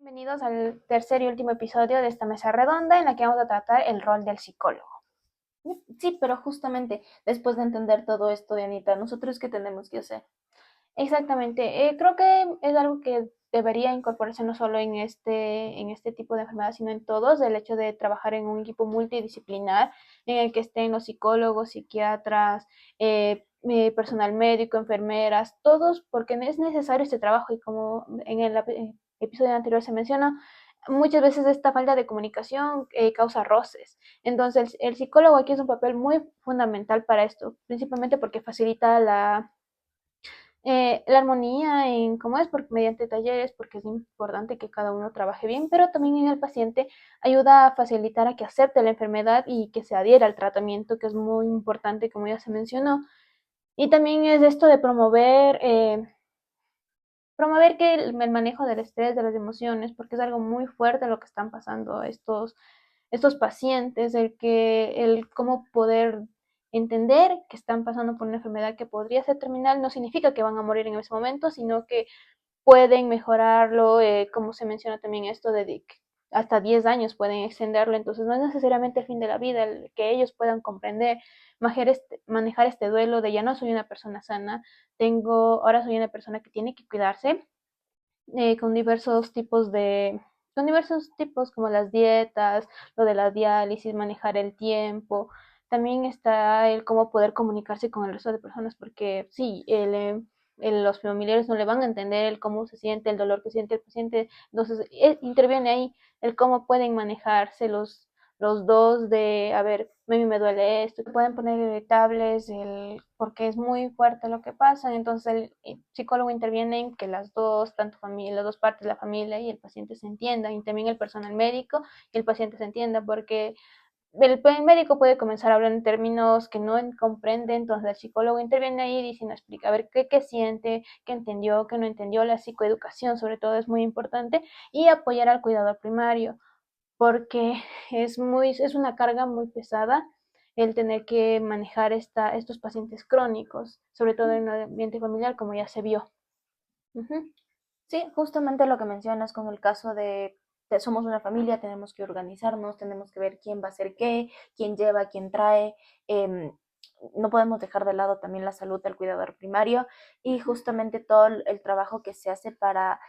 Bienvenidos al tercer y último episodio de esta mesa redonda en la que vamos a tratar el rol del psicólogo. Sí, pero justamente después de entender todo esto, Dianita, ¿nosotros qué tenemos que hacer? Exactamente, creo que es algo que debería incorporarse no solo en este tipo de enfermedades, sino en todos, el hecho de trabajar en un equipo multidisciplinar en el que estén los psicólogos, psiquiatras, personal médico, enfermeras, todos, porque es necesario este trabajo y como en el episodio anterior se menciona, muchas veces esta falta de comunicación causa roces. Entonces, el psicólogo aquí es un papel muy fundamental para esto, principalmente porque facilita la armonía en cómo es, porque mediante talleres, porque es importante que cada uno trabaje bien, pero también en el paciente ayuda a facilitar a que acepte la enfermedad y que se adhiera al tratamiento, que es muy importante, como ya se mencionó. Y también es esto de promover que el manejo del estrés, de las emociones, porque es algo muy fuerte lo que están pasando estos pacientes, el cómo poder entender que están pasando por una enfermedad que podría ser terminal, no significa que van a morir en ese momento, sino que pueden mejorarlo, como se menciona también esto de que hasta 10 años pueden extenderlo, entonces no es necesariamente el fin de la vida, el que ellos puedan comprender, manejar este duelo de ya no soy una persona sana, ahora soy una persona que tiene que cuidarse, con con diversos tipos como las dietas, lo de la diálisis, manejar el tiempo. También está el cómo poder comunicarse con el resto de personas, porque sí, los familiares no le van a entender el cómo se siente, el dolor que siente el paciente, entonces interviene ahí el cómo pueden manejarse los dos de, a ver, a mí me duele esto, pueden poner irritables porque es muy fuerte lo que pasa, entonces el psicólogo interviene en que las dos, tanto familia, las dos partes, la familia y el paciente se entiendan, y también el personal médico y el paciente se entienda, porque el médico puede comenzar a hablar en términos que no comprende, entonces el psicólogo interviene ahí y dice, no explica, a ver qué siente, qué entendió, qué no entendió, la psicoeducación sobre todo es muy importante, y apoyar al cuidador primario porque es una carga muy pesada el tener que manejar estos pacientes crónicos, sobre todo en el ambiente familiar, como ya se vio. Ujú. Sí, justamente lo que mencionas con el caso de somos una familia, tenemos que organizarnos, tenemos que ver quién va a hacer qué, quién lleva, quién trae. em, no podemos dejar de lado también la salud del cuidador primario y justamente todo el trabajo que se hace para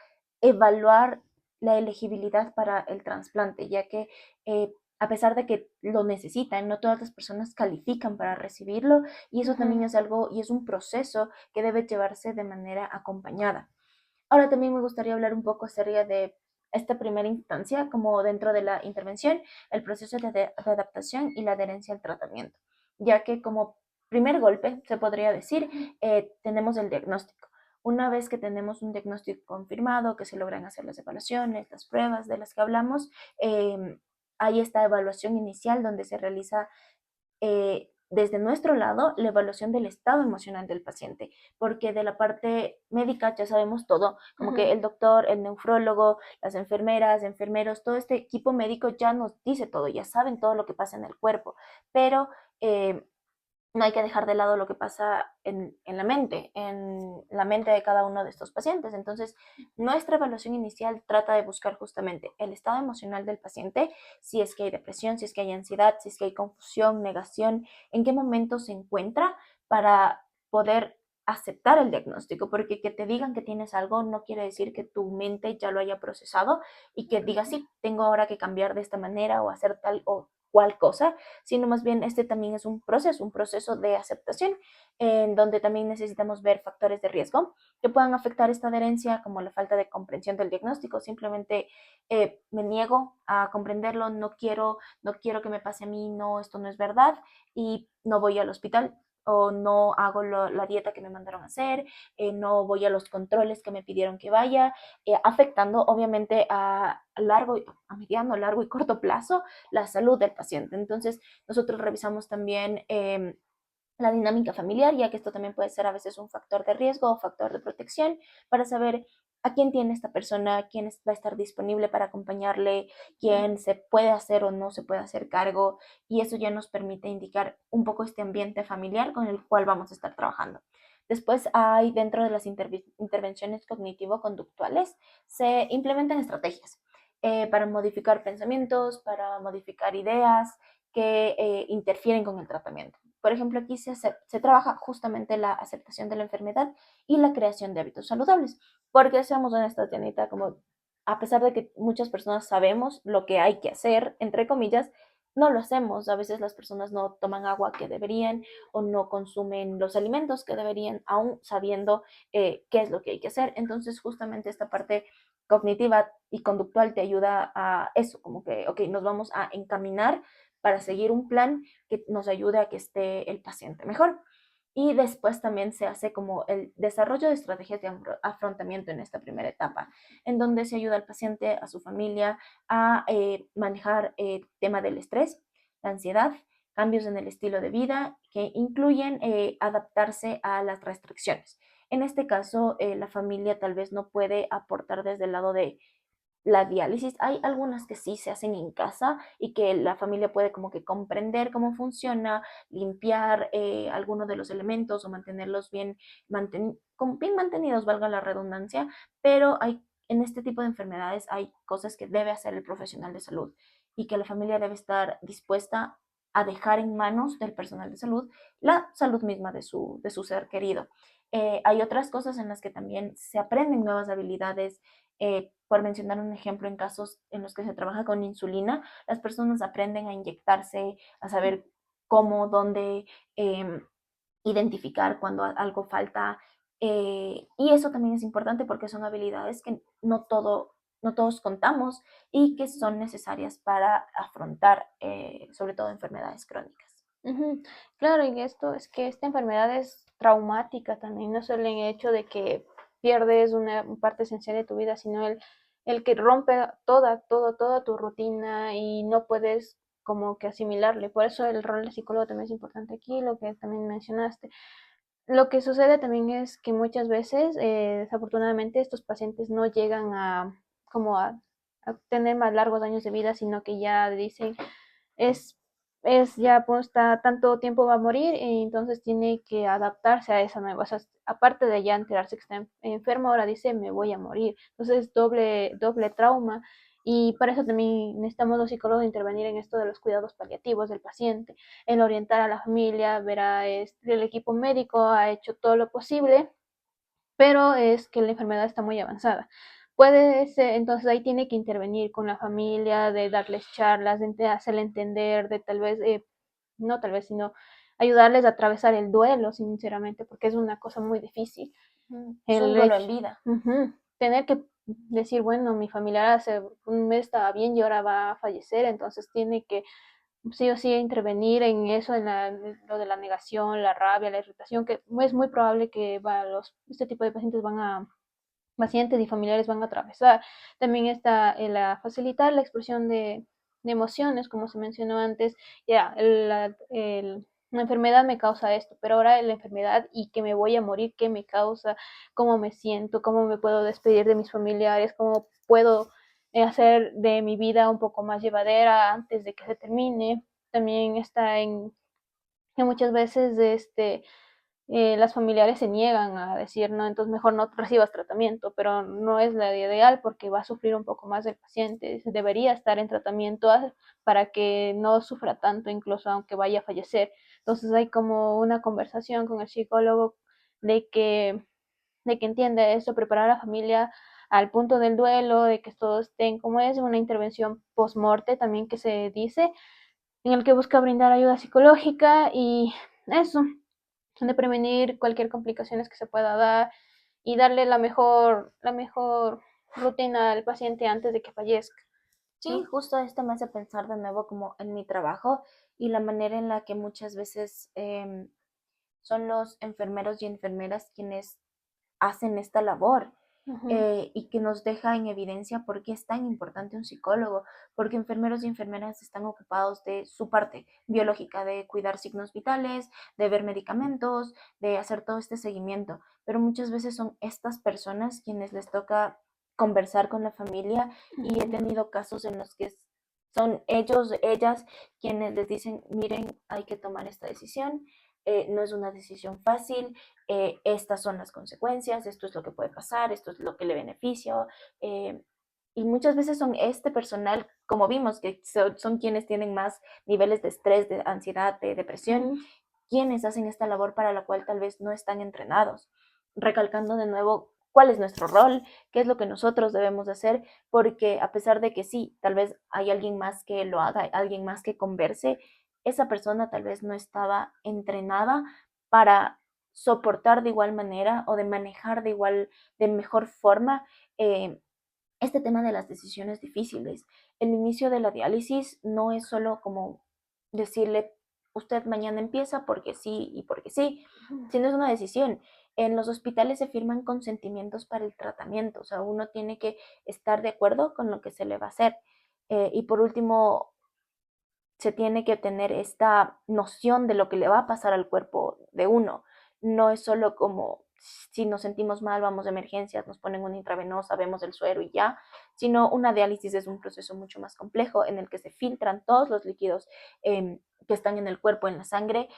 evaluar la elegibilidad para el trasplante, ya que a pesar de que lo necesitan, no todas las personas califican para recibirlo y eso Ujú. también es algo y es un proceso que debe llevarse de manera acompañada. Ahora también me gustaría hablar un poco acerca de esta primera instancia, como dentro de la intervención, el proceso de adaptación y la adherencia al tratamiento, ya que como primer golpe, se podría decir, tenemos el diagnóstico. Una vez que tenemos un diagnóstico confirmado, que se logran hacer las evaluaciones, las pruebas de las que hablamos, hay esta evaluación inicial donde se realiza desde nuestro lado la evaluación del estado emocional del paciente, porque de la parte médica ya sabemos todo, como que Ujú. el doctor, el nefrólogo, las enfermeras, enfermeros, todo este equipo médico ya nos dice todo, ya saben todo lo que pasa en el cuerpo, pero eh, no hay que dejar de lado lo que pasa en la mente de cada uno de estos pacientes. Entonces, nuestra evaluación inicial trata de buscar justamente el estado emocional del paciente, si es que hay depresión, si es que hay ansiedad, si es que hay confusión, negación, en qué momento se encuentra para poder aceptar el diagnóstico, porque que te digan que tienes algo no quiere decir que tu mente ya lo haya procesado y que diga, sí, tengo ahora que cambiar de esta manera o hacer tal o cual cosa, sino más bien este también es un proceso de aceptación, en donde también necesitamos ver factores de riesgo que puedan afectar esta adherencia, como la falta de comprensión del diagnóstico. Simplemente me niego a comprenderlo, no quiero que me pase a mí, no, esto no es verdad y no voy al hospital o no hago la dieta que me mandaron a hacer, no voy a los controles que me pidieron que vaya, afectando obviamente a mediano, largo y corto plazo la salud del paciente. Entonces, nosotros revisamos también la dinámica familiar, ya que esto también puede ser a veces un factor de riesgo o factor de protección para saber a quién tiene esta persona, quién va a estar disponible para acompañarle, quién se puede hacer o no se puede hacer cargo, y eso ya nos permite indicar un poco este ambiente familiar con el cual vamos a estar trabajando. Después hay dentro de las intervenciones cognitivo-conductuales, se implementan estrategias. para modificar pensamientos, para modificar ideas que interfieren con el tratamiento. Por ejemplo, aquí se trabaja justamente la aceptación de la enfermedad y la creación de hábitos saludables. Porque seamos honestas, Janita, como a pesar de que muchas personas sabemos lo que hay que hacer, entre comillas, no lo hacemos. A veces las personas no toman agua que deberían o no consumen los alimentos que deberían, aún sabiendo qué es lo que hay que hacer. Entonces, justamente esta parte cognitiva y conductual te ayuda a eso, como que, ok, nos vamos a encaminar para seguir un plan que nos ayude a que esté el paciente mejor. Y después también se hace como el desarrollo de estrategias de afrontamiento en esta primera etapa, en donde se ayuda al paciente, a su familia, a manejar el tema del estrés, la ansiedad, cambios en el estilo de vida que incluyen adaptarse a las restricciones. En este caso, la familia tal vez no puede aportar desde el lado de la diálisis. Hay algunas que sí se hacen en casa y que la familia puede como que comprender cómo funciona, limpiar algunos de los elementos o mantenerlos bien mantenidos, valga la redundancia, pero en este tipo de enfermedades hay cosas que debe hacer el profesional de salud y que la familia debe estar dispuesta a dejar en manos del personal de salud la salud misma de su ser querido. Hay otras cosas en las que también se aprenden nuevas habilidades. Por mencionar un ejemplo, en casos en los que se trabaja con insulina, las personas aprenden a inyectarse, a saber cómo, dónde, eh, identificar cuando algo falta. Y eso también es importante porque son habilidades que no todos contamos y que son necesarias para afrontar, sobre todo, enfermedades crónicas. Ujú. Claro, y esto es que esta enfermedad es traumática también, no solo el hecho de que pierdes una parte esencial de tu vida, sino el que rompe toda tu rutina y no puedes como que asimilarle. Por eso el rol del psicólogo también es importante aquí, lo que también mencionaste. Lo que sucede también es que muchas veces, desafortunadamente, estos pacientes no llegan como a tener más largos años de vida, sino que ya dicen, es, es ya pues está tanto tiempo va a morir, y entonces tiene que adaptarse a esa nueva, o sea, aparte de ya enterarse que está enfermo, ahora dice me voy a morir. Entonces doble trauma. Y para eso también necesitamos los psicólogos intervenir en esto de los cuidados paliativos del paciente, el orientar a la familia, verá, el equipo médico ha hecho todo lo posible, pero es que la enfermedad está muy avanzada. Puede ser, entonces ahí tiene que intervenir con la familia, de darles charlas, de hacerle entender, de tal vez, no tal vez, sino ayudarles a atravesar el duelo, sinceramente, porque es una cosa muy difícil. Es un El duelo en hecho, vida. tener que decir, bueno, mi familiar hace un mes estaba bien y ahora va a fallecer, entonces tiene que sí o sí intervenir en eso, lo de la negación, la rabia, la irritación, que es muy probable que este tipo de pacientes y familiares van a atravesar. También está la facilitar la expresión de emociones, como se mencionó antes. Ya, la enfermedad me causa esto, pero ahora la enfermedad y que me voy a morir, ¿qué me causa? ¿Cómo me siento? ¿Cómo me puedo despedir de mis familiares? ¿Cómo puedo hacer de mi vida un poco más llevadera antes de que se termine? También está en que muchas veces las familiares se niegan a decir, no, entonces mejor no recibas tratamiento, pero no es la ideal porque va a sufrir un poco más el paciente. Debería estar en tratamiento para que no sufra tanto, incluso aunque vaya a fallecer. Entonces hay como una conversación con el psicólogo de que, de que entienda eso, preparar a la familia al punto del duelo, de que todos estén como es, una intervención post-morte también que se dice, en el que busca brindar ayuda psicológica y eso, de prevenir cualquier complicaciones que se pueda dar y darle la mejor rutina al paciente antes de que fallezca, Sí, ¿no? justo esto me hace pensar de nuevo como en mi trabajo y la manera en la que muchas veces son los enfermeros y enfermeras quienes hacen esta labor, Ujú, y que nos deja en evidencia por qué es tan importante un psicólogo, porque enfermeros y enfermeras están ocupados de su parte biológica, de cuidar signos vitales, de ver medicamentos, de hacer todo este seguimiento, pero muchas veces son estas personas quienes les toca conversar con la familia y he ujú. tenido casos en los que son ellos, ellas, quienes les dicen, miren, hay que tomar esta decisión, no es una decisión fácil, estas son las consecuencias, esto es lo que puede pasar, esto es lo que le beneficia, eh, y muchas veces son este personal, como vimos, que son quienes tienen más niveles de estrés, de ansiedad, de depresión, Ujú. quienes hacen esta labor para la cual tal vez no están entrenados. Recalcando de nuevo cuál es nuestro rol, qué es lo que nosotros debemos hacer, porque a pesar de que sí, tal vez hay alguien más que lo haga, alguien más que converse, esa persona tal vez no estaba entrenada para soportar de igual manera o de manejar de mejor forma eh, este tema de las decisiones difíciles. El inicio de la diálisis no es solo como decirle, usted mañana empieza porque sí y porque sí, sino es una decisión. En los hospitales se firman consentimientos para el tratamiento, o sea, uno tiene que estar de acuerdo con lo que se le va a hacer. Y por último, se tiene que tener esta noción de lo que le va a pasar al cuerpo de uno. No es solo como si nos sentimos mal, vamos de emergencias, nos ponen una intravenosa, vemos el suero y ya, sino una diálisis es un proceso mucho más complejo en el que se filtran todos los líquidos que están en el cuerpo, en la sangre,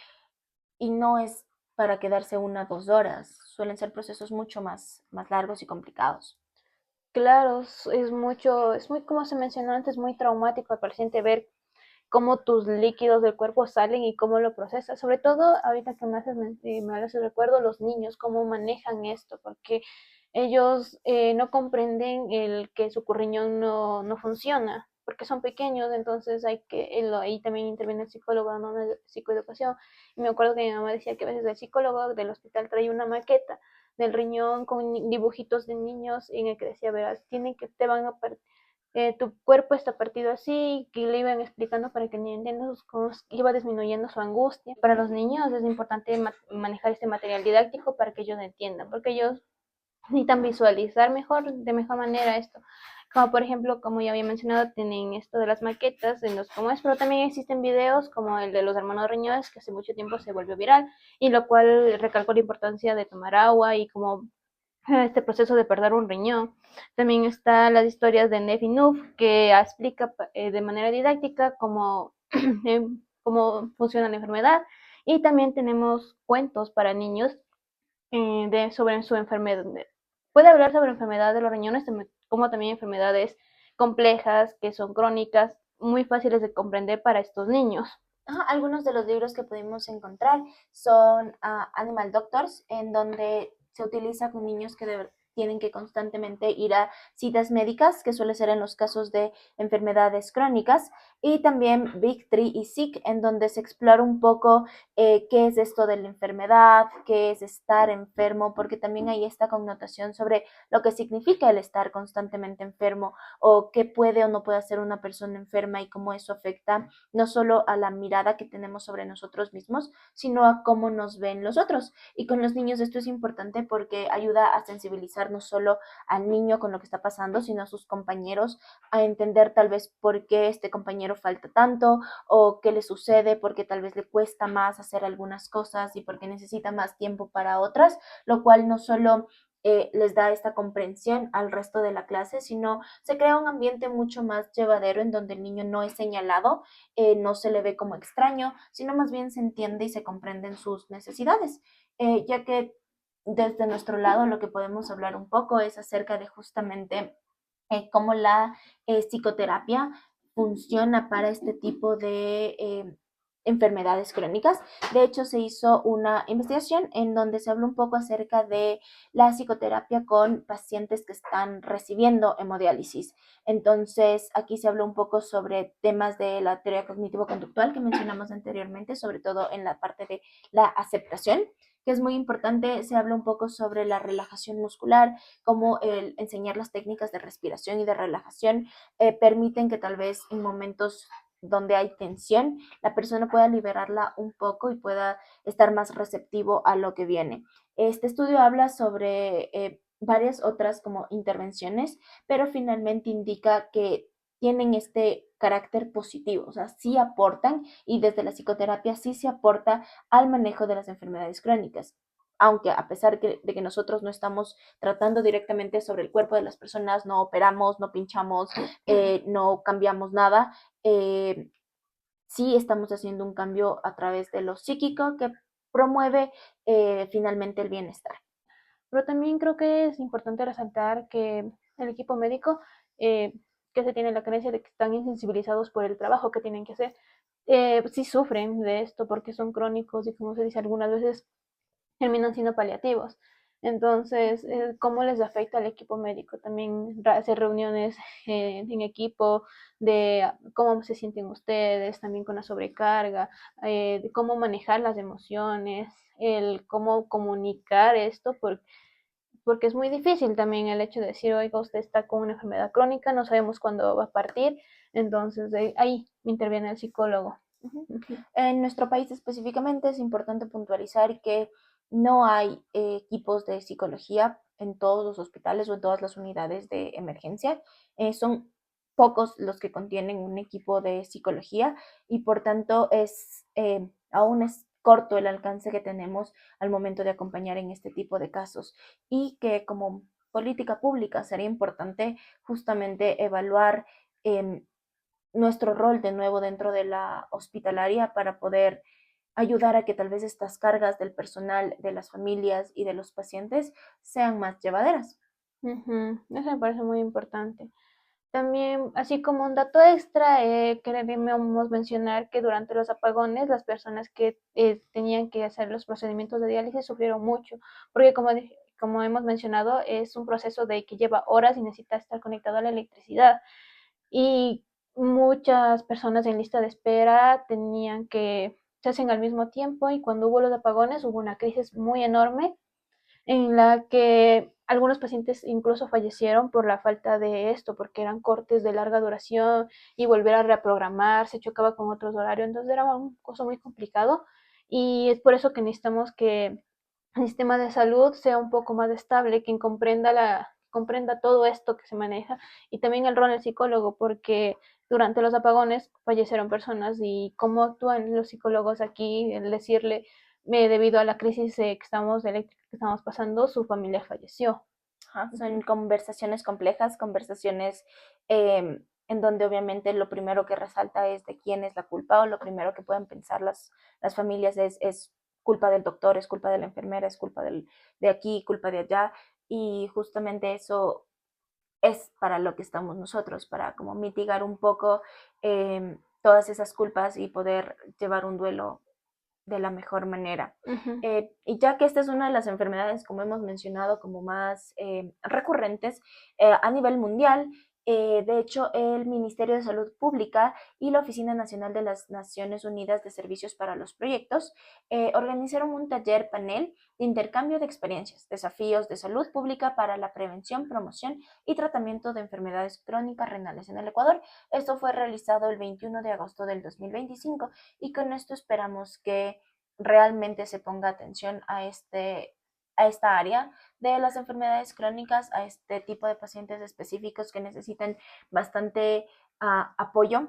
y no es para quedarse 1 o 2 horas, suelen ser procesos mucho más largos y complicados. Claro, es mucho, es muy, como se mencionó antes, muy traumático al paciente ver cómo tus líquidos del cuerpo salen y cómo lo procesas. Sobre todo, ahorita que me haces recuerdo, los niños, cómo manejan esto, porque ellos no comprenden el que su riñón no funciona, porque son pequeños, entonces hay que, ahí también interviene el psicólogo, ¿no? La psicoeducación. Y me acuerdo que mi mamá decía que a veces el psicólogo del hospital trae una maqueta del riñón con dibujitos de niños en el que decía, verás, tienen que, te van a tu cuerpo está partido así, que le iban explicando para que el niño entienda cómo iba disminuyendo su angustia. Para los niños es importante manejar este material didáctico para que ellos entiendan, porque ellos necesitan visualizar mejor, de mejor manera esto. Como por ejemplo, como ya había mencionado, tienen esto de las maquetas en los cómo es, pero también existen videos como el de los hermanos Riñones, que hace mucho tiempo se volvió viral, y lo cual recalcó la importancia de tomar agua y como este proceso de perder un riñón. También están las historias de Neff y Nuf, que explica de manera didáctica cómo funciona la enfermedad. Y también tenemos cuentos para niños sobre su enfermedad. Puede hablar sobre enfermedad de los riñones, como también enfermedades complejas, que son crónicas, muy fáciles de comprender para estos niños. Algunos de los libros que pudimos encontrar son Animal Doctors, en donde se utiliza con niños que tienen que constantemente ir a citas médicas, que suele ser en los casos de enfermedades crónicas, y también Big Tree y Sick, en donde se explora un poco qué es esto de la enfermedad, qué es estar enfermo, porque también hay esta connotación sobre lo que significa el estar constantemente enfermo o qué puede o no puede hacer una persona enferma y cómo eso afecta no solo a la mirada que tenemos sobre nosotros mismos, sino a cómo nos ven los otros. Y con los niños esto es importante porque ayuda a sensibilizar no solo al niño con lo que está pasando, sino a sus compañeros, a entender tal vez por qué este compañero falta tanto o qué le sucede, porque tal vez le cuesta más hacer algunas cosas y porque necesita más tiempo para otras, lo cual no solo les da esta comprensión al resto de la clase, sino se crea un ambiente mucho más llevadero en donde el niño no es señalado, no se le ve como extraño, sino más bien se entiende y se comprenden sus necesidades, ya que desde nuestro lado lo que podemos hablar un poco es acerca de justamente cómo la psicoterapia funciona para este tipo de enfermedades crónicas. De hecho, se hizo una investigación en donde se habló un poco acerca de la psicoterapia con pacientes que están recibiendo hemodiálisis. Entonces, aquí se habló un poco sobre temas de la teoría cognitivo-conductual que mencionamos anteriormente, sobre todo en la parte de la aceptación, que es muy importante. Se habla un poco sobre la relajación muscular, cómo el enseñar las técnicas de respiración y de relajación permiten que tal vez en momentos donde hay tensión, la persona pueda liberarla un poco y pueda estar más receptivo a lo que viene. Este estudio habla sobre varias otras como intervenciones, pero finalmente indica que tienen este carácter positivo, o sea, sí aportan y desde la psicoterapia sí se aporta al manejo de las enfermedades crónicas. Aunque a pesar de que nosotros no estamos tratando directamente sobre el cuerpo de las personas, no operamos, no pinchamos, no cambiamos nada, eh, sí estamos haciendo un cambio a través de lo psíquico que promueve finalmente el bienestar. Pero también creo que es importante resaltar que el equipo médico que se tiene la creencia de que están insensibilizados por el trabajo que tienen que hacer, sí sufren de esto porque son crónicos y como se dice algunas veces terminan siendo paliativos. Entonces, ¿cómo les afecta al equipo médico? También hacer reuniones en equipo de cómo se sienten ustedes, también con la sobrecarga, de cómo manejar las emociones, el cómo comunicar esto, porque es muy difícil también el hecho de decir, oiga, usted está con una enfermedad crónica, no sabemos cuándo va a partir, entonces ahí interviene el psicólogo. Ujú. En nuestro país específicamente es importante puntualizar que no hay equipos de psicología en todos los hospitales o en todas las unidades de emergencia. Son pocos los que contienen un equipo de psicología y por tanto aún es corto el alcance que tenemos al momento de acompañar en este tipo de casos y que como política pública sería importante justamente evaluar nuestro rol de nuevo dentro de la hospitalaria para poder ayudar a que tal vez estas cargas del personal, de las familias y de los pacientes sean más llevaderas. Eso me parece muy importante. También, así como un dato extra, queremos mencionar que durante los apagones las personas que tenían que hacer los procedimientos de diálisis sufrieron mucho, porque como hemos mencionado, es un proceso de que lleva horas y necesita estar conectado a la electricidad. Y muchas personas en lista de espera tenían que se hacen al mismo tiempo y cuando hubo los apagones hubo una crisis muy enorme en la que algunos pacientes incluso fallecieron por la falta de esto, porque eran cortes de larga duración y volver a reprogramar, se chocaba con otros horarios, entonces era un cosa muy complicado y es por eso que necesitamos que el sistema de salud sea un poco más estable, que comprenda todo esto que se maneja y también el rol del psicólogo, porque durante los apagones fallecieron personas y cómo actúan los psicólogos aquí, el decirle, debido a la crisis eléctrica que estamos pasando, su familia falleció. Ajá, son conversaciones complejas, conversaciones en donde obviamente lo primero que resalta es de quién es la culpa o lo primero que pueden pensar las familias es culpa del doctor, es culpa de la enfermera, es culpa de aquí, culpa de allá y justamente eso es para lo que estamos nosotros, para como mitigar un poco todas esas culpas y poder llevar un duelo de la mejor manera. Ujú. Y ya que esta es una de las enfermedades, como hemos mencionado, como más recurrentes a nivel mundial, de hecho, el Ministerio de Salud Pública y la Oficina Nacional de las Naciones Unidas de Servicios para los Proyectos organizaron un taller panel de intercambio de experiencias, desafíos de salud pública para la prevención, promoción y tratamiento de enfermedades crónicas renales en el Ecuador. Esto fue realizado el 21 de agosto del 2025 y con esto esperamos que realmente se ponga atención a esta área de las enfermedades crónicas, a este tipo de pacientes específicos que necesitan bastante apoyo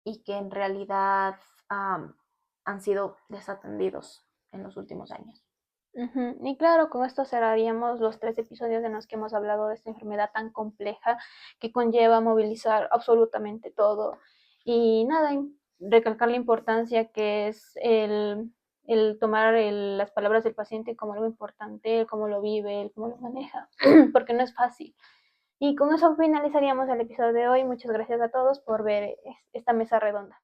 y que en realidad han sido desatendidos en los últimos años. Ujú. Y claro, con esto cerraríamos los 3 episodios en los que hemos hablado de esta enfermedad tan compleja que conlleva movilizar absolutamente todo. Y nada, recalcar la importancia que es el tomar las palabras del paciente como algo importante, el cómo lo vive, el cómo lo maneja, porque no es fácil. Y con eso finalizaríamos el episodio de hoy. Muchas gracias a todos por ver esta mesa redonda.